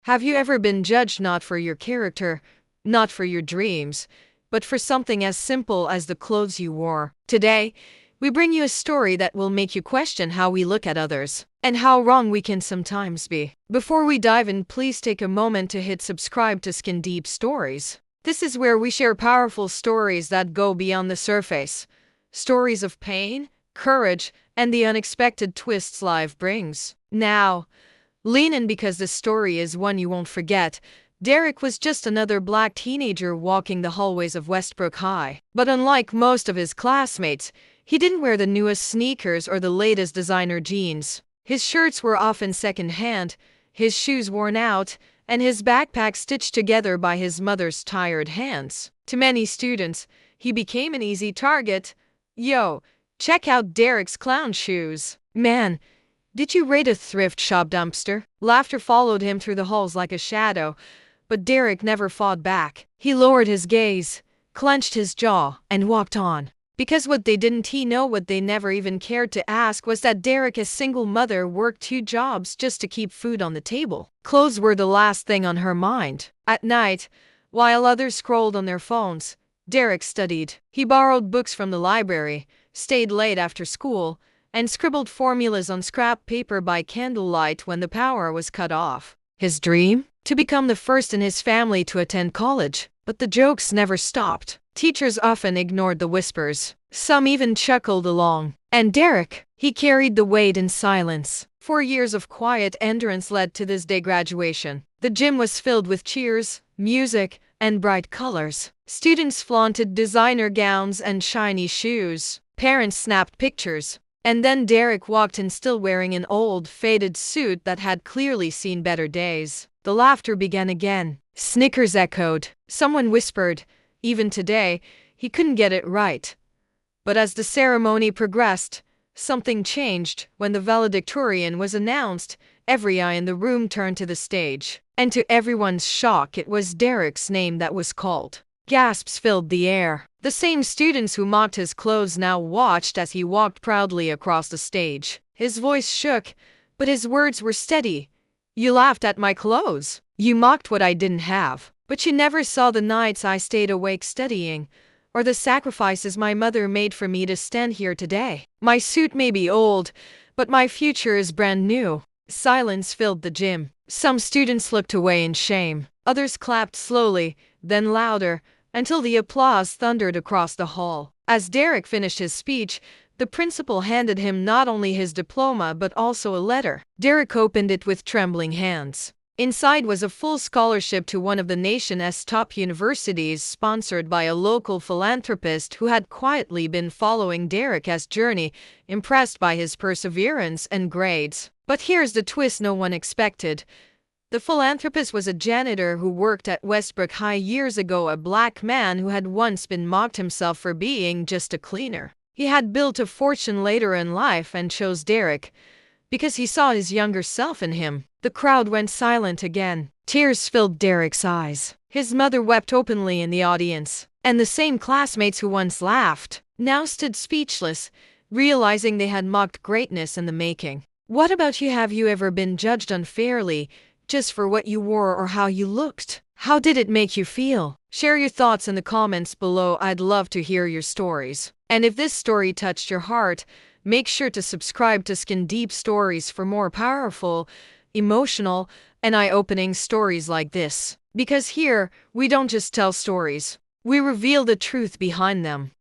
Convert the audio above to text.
Have you ever been judged not for your character, not for your dreams, but for something as simple as the clothes you wore? Today, we bring you a story that will make you question how we look at others and how wrong we can sometimes be. Before we dive in, please take a moment to hit subscribe to Skin Deep Stories. This is where we share powerful stories that go beyond the surface. Stories of pain, courage, and the unexpected twists life brings. Now, lean in because this story is one you won't forget. Derek was just another black teenager walking the hallways of Westbrook High. But unlike most of his classmates, he didn't wear the newest sneakers or the latest designer jeans. His shirts were often second-hand, his shoes worn out, and his backpack stitched together by his mother's tired hands. To many students, he became an easy target. Yo, check out Derek's clown shoes. Man, did you raid a thrift shop dumpster? Laughter followed him through the halls like a shadow, but Derek never fought back. He lowered his gaze, clenched his jaw, and walked on. Because what they didn't know, what they never even cared to ask, was that Derek, a single mother, worked 2 jobs just to keep food on the table. Clothes were the last thing on her mind. At night, while others scrolled on their phones, Derek studied. He borrowed books from the library, stayed late after school, and scribbled formulas on scrap paper by candlelight when the power was cut off. His dream? To become the first in his family to attend college. But the jokes never stopped. Teachers often ignored the whispers. Some even chuckled along. And Derek, he carried the weight in silence. 4 years of quiet endurance led to this day graduation. The gym was filled with cheers, music, and bright colors. Students flaunted designer gowns and shiny shoes. Parents snapped pictures. And then Derek walked in, still wearing an old, faded suit that had clearly seen better days. The laughter began again. Snickers echoed. Someone whispered. Even today, he couldn't get it right. But as the ceremony progressed, something changed. When the valedictorian was announced, every eye in the room turned to the stage. And to everyone's shock, it was Derek's name that was called. Gasps filled the air. The same students who mocked his clothes now watched as he walked proudly across the stage. His voice shook, but his words were steady. You laughed at my clothes. You mocked what I didn't have. But you never saw the nights I stayed awake studying, or the sacrifices my mother made for me to stand here today. My suit may be old, but my future is brand new. Silence filled the gym. Some students looked away in shame. Others clapped slowly, then louder, until the applause thundered across the hall. As Derek finished his speech, the principal handed him not only his diploma but also a letter. Derek opened it with trembling hands. Inside was a full scholarship to one of the nation's top universities, sponsored by a local philanthropist who had quietly been following Derek's journey, impressed by his perseverance and grades. But here's the twist no one expected. The philanthropist was a janitor who worked at Westbrook High years ago, a black man who had once been mocked himself for being just a cleaner. He had built a fortune later in life and chose Derek because he saw his younger self in him. The crowd went silent again. Tears filled Derek's eyes. His mother wept openly in the audience, and the same classmates who once laughed now stood speechless, realizing they had mocked greatness in the making. What about you? Have you ever been judged unfairly, just for what you wore or how you looked? How did it make you feel? Share your thoughts in the comments below. I'd love to hear your stories. And if this story touched your heart, make sure to subscribe to Skin Deep Stories for more powerful, emotional, and eye-opening stories like this. Because here, we don't just tell stories, we reveal the truth behind them.